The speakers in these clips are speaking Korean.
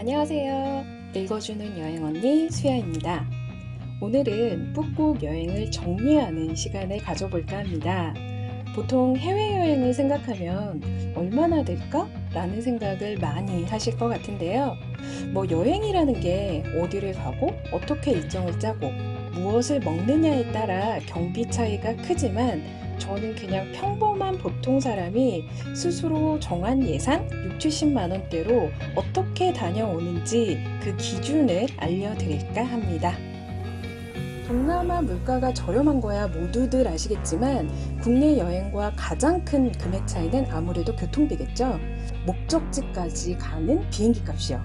안녕하세요. 읽어주는 여행 언니 수야입니다. 오늘은 북극 여행을 정리하는 시간을 가져볼까 합니다. 보통 해외여행을 생각하면 얼마나 될까? 라는 생각을 많이 하실 것 같은데요. 여행이라는 게 어디를 가고 어떻게 일정을 짜고 무엇을 먹느냐에 따라 경비 차이가 크지만 저는 그냥 평범한 보통 사람이 스스로 정한 예산 6, 70만 원대로 어떻게 다녀오는지 그 기준을 알려드릴까 합니다. 동남아 물가가 저렴한 거야 모두들 아시겠지만 국내 여행과 가장 큰 금액 차이는 아무래도 교통비겠죠. 목적지까지 가는 비행기 값이요.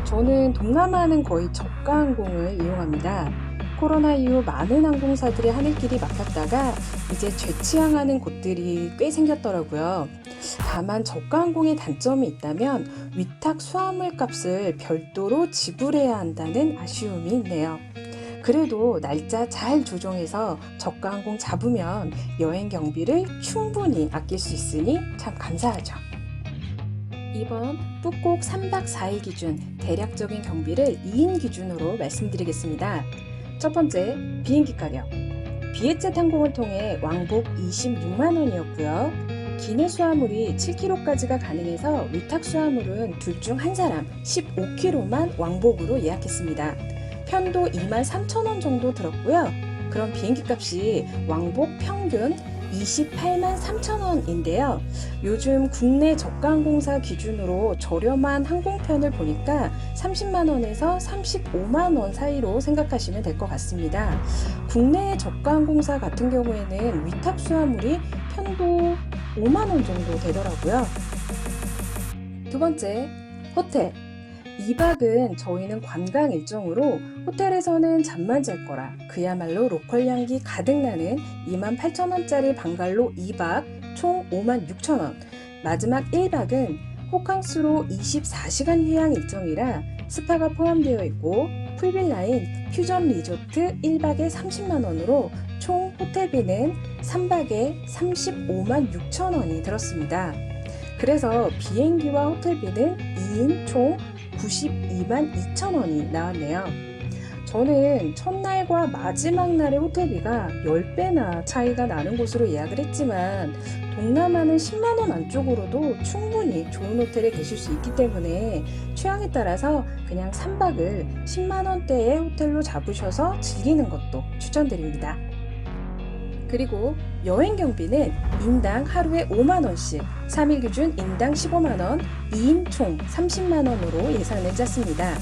저는 동남아는 거의 저가 항공을 이용합니다. 코로나 이후 많은 항공사들이 하늘길이 막혔다가 이제 재취항하는 곳들이 꽤 생겼더라고요. 다만 저가 항공의 단점이 있다면 위탁 수화물 값을 별도로 지불해야 한다는 아쉬움이 있네요. 그래도 날짜 잘 조정해서 저가 항공 잡으면 여행 경비를 충분히 아낄 수 있으니 참 감사하죠. 이번 북극 3박 4일 기준 대략적인 경비를 2인 기준으로 말씀드리겠습니다. 첫 번째, 비행기 가격. 비에젯 항공을 통해 왕복 26만 원이었고요. 기내 수화물이 7kg까지가 가능해서 위탁 수화물은 둘 중 한 사람 15kg만 왕복으로 예약했습니다. 편도 23,000원 정도 들었고요. 그럼 비행기 값이 왕복 평균 28만 3천 원인데요. 요즘 국내 저가항공사 기준으로 저렴한 항공편을 보니까 30만 원에서 35만 원 사이로 생각하시면 될 것 같습니다. 국내 저가항공사 같은 경우에는 위탁 수화물이 편도 5만 원 정도 되더라고요. 두 번째, 호텔. 2박은 저희는 관광 일정으로 호텔에서는 잠만 잘 거라 그야말로 로컬 향기 가득 나는 28,000원짜리 방갈로 2박 총 56,000원. 마지막 1박은 호캉스로 24시간 휴양 일정이라 스파가 포함되어 있고 풀빌라인 퓨전 리조트 1박에 30만 원으로 총 호텔비는 3박에 35만 6천 원이 들었습니다. 그래서 비행기와 호텔비는 2인 총 92만 2천 원이 나왔네요. 저는 첫날과 마지막 날의 호텔비가 10배나 차이가 나는 곳으로 예약을 했지만 동남아는 10만 원 안쪽으로도 충분히 좋은 호텔에 계실 수 있기 때문에 취향에 따라서 그냥 3박을 10만 원대의 호텔로 잡으셔서 즐기는 것도 추천드립니다. 그리고 여행 경비는 인당 하루에 5만 원씩, 3일 기준 인당 15만 원, 2인 총 30만 원으로 예산을 짰습니다.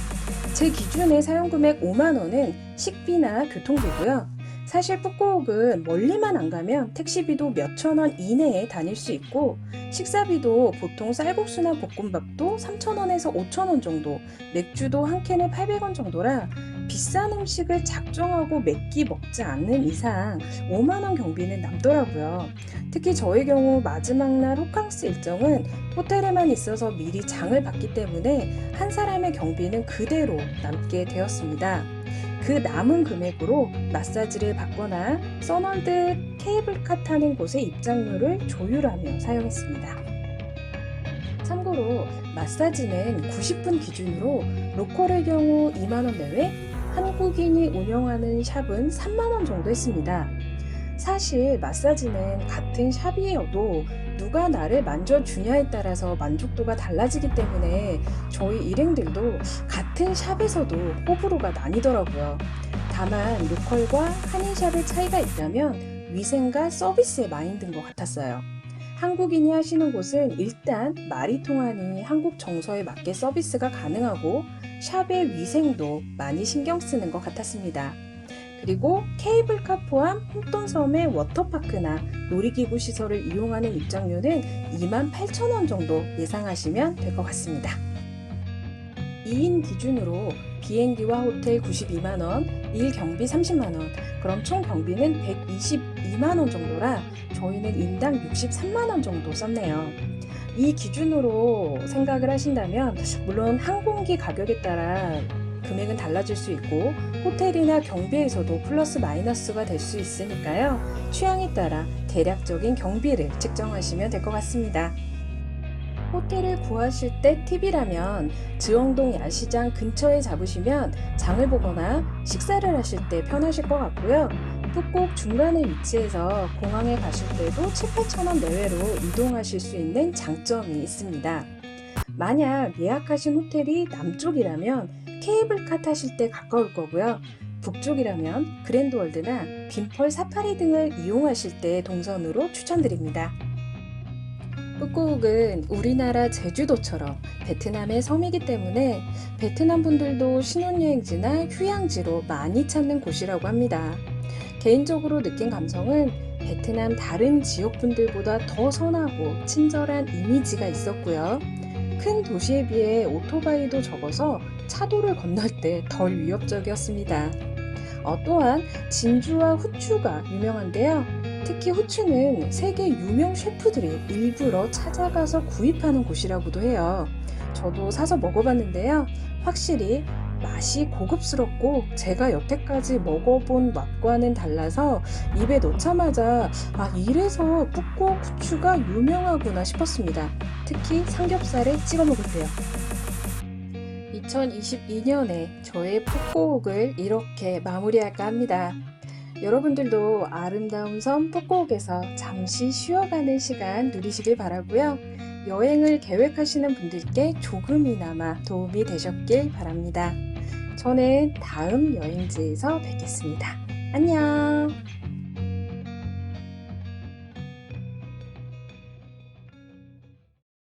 제 기준의 사용 금액 5만 원은 식비나 교통비고요. 사실 북극은 멀리만 안 가면 택시비도 몇천 원 이내에 다닐 수 있고 식사비도 보통 쌀국수나 볶음밥도 3,000원에서 5,000원 정도, 맥주도 한 캔에 800원 정도라 비싼 음식을 작정하고 몇 끼 먹지 않는 이상 5만 원 경비는 남더라고요. 특히 저의 경우 마지막 날 호캉스 일정은 호텔에만 있어서 미리 장을 봤기 때문에 한 사람의 경비는 그대로 남게 되었습니다. 그 남은 금액으로 마사지를 받거나 써널드 케이블카 타는 곳의 입장료를 조율하며 사용했습니다. 참고로 마사지는 90분 기준으로 로컬의 경우 2만 원 내외, 한국인이 운영하는 샵은 3만 원 정도 했습니다. 사실 마사지는 같은 샵이어도 누가 나를 만져주냐에 따라서 만족도가 달라지기 때문에 저희 일행들도 같은 샵에서도 호불호가 나뉘더라고요. 다만 로컬과 한인샵의 차이가 있다면 위생과 서비스의 마인드인 것 같았어요. 한국인이 하시는 곳은 일단 말이 통하니 한국 정서에 맞게 서비스가 가능하고 샵의 위생도 많이 신경 쓰는 것 같았습니다. 그리고 케이블카 포함 홍돈섬의 워터파크나 놀이기구 시설을 이용하는 입장료는 28,000원 정도 예상하시면 될 것 같습니다. 2인 기준으로 비행기와 호텔 92만원, 1 경비 30만원, 그럼 총 경비는 122만원 정도라 저희는 인당 63만원 정도 썼네요. 이 기준으로 생각을 하신다면 물론 항공기 가격에 따라 금액은 달라질 수 있고 호텔이나 경비에서도 플러스 마이너스가 될 수 있으니까요. 취향에 따라 대략적인 경비를 측정하시면 될 것 같습니다. 호텔을 구하실 때 팁이라면 지엉동 야시장 근처에 잡으시면 장을 보거나 식사를 하실 때 편하실 것 같고요. 푸꾸옥 중간에 위치해서 공항에 가실 때도 7, 8천 원 내외로 이동하실 수 있는 장점이 있습니다. 만약 예약하신 호텔이 남쪽이라면 케이블카 타실 때 가까울 거고요. 북쪽이라면 그랜드월드나 빈펄 사파리 등을 이용하실 때 동선으로 추천드립니다. 푸꾸옥은 우리나라 제주도처럼 베트남의 섬이기 때문에 베트남 분들도 신혼여행지나 휴양지로 많이 찾는 곳이라고 합니다. 개인적으로 느낀 감성은 베트남 다른 지역 분들보다 더 선하고 친절한 이미지가 있었고요. 큰 도시에 비해 오토바이도 적어서 차도를 건널 때 덜 위협적이었습니다. 또한 진주와 후추가 유명한데요. 특히 후추는 세계 유명 셰프들이 일부러 찾아가서 구입하는 곳이라고도 해요. 저도 사서 먹어봤는데요. 확실히 맛이 고급스럽고 제가 여태까지 먹어본 맛과는 달라서 입에 넣자마자 이래서 푸꾸옥 후추가 유명하구나 싶었습니다. 특히 삼겹살에 찍어 먹을 때요. 2022년에 저의 푸꾸옥을 이렇게 마무리할까 합니다. 여러분들도 아름다운 섬 푸꾸옥에서 잠시 쉬어가는 시간 누리시길 바라고요. 여행을 계획하시는 분들께 조금이나마 도움이 되셨길 바랍니다. 저는 다음 여행지에서 뵙겠습니다. 안녕!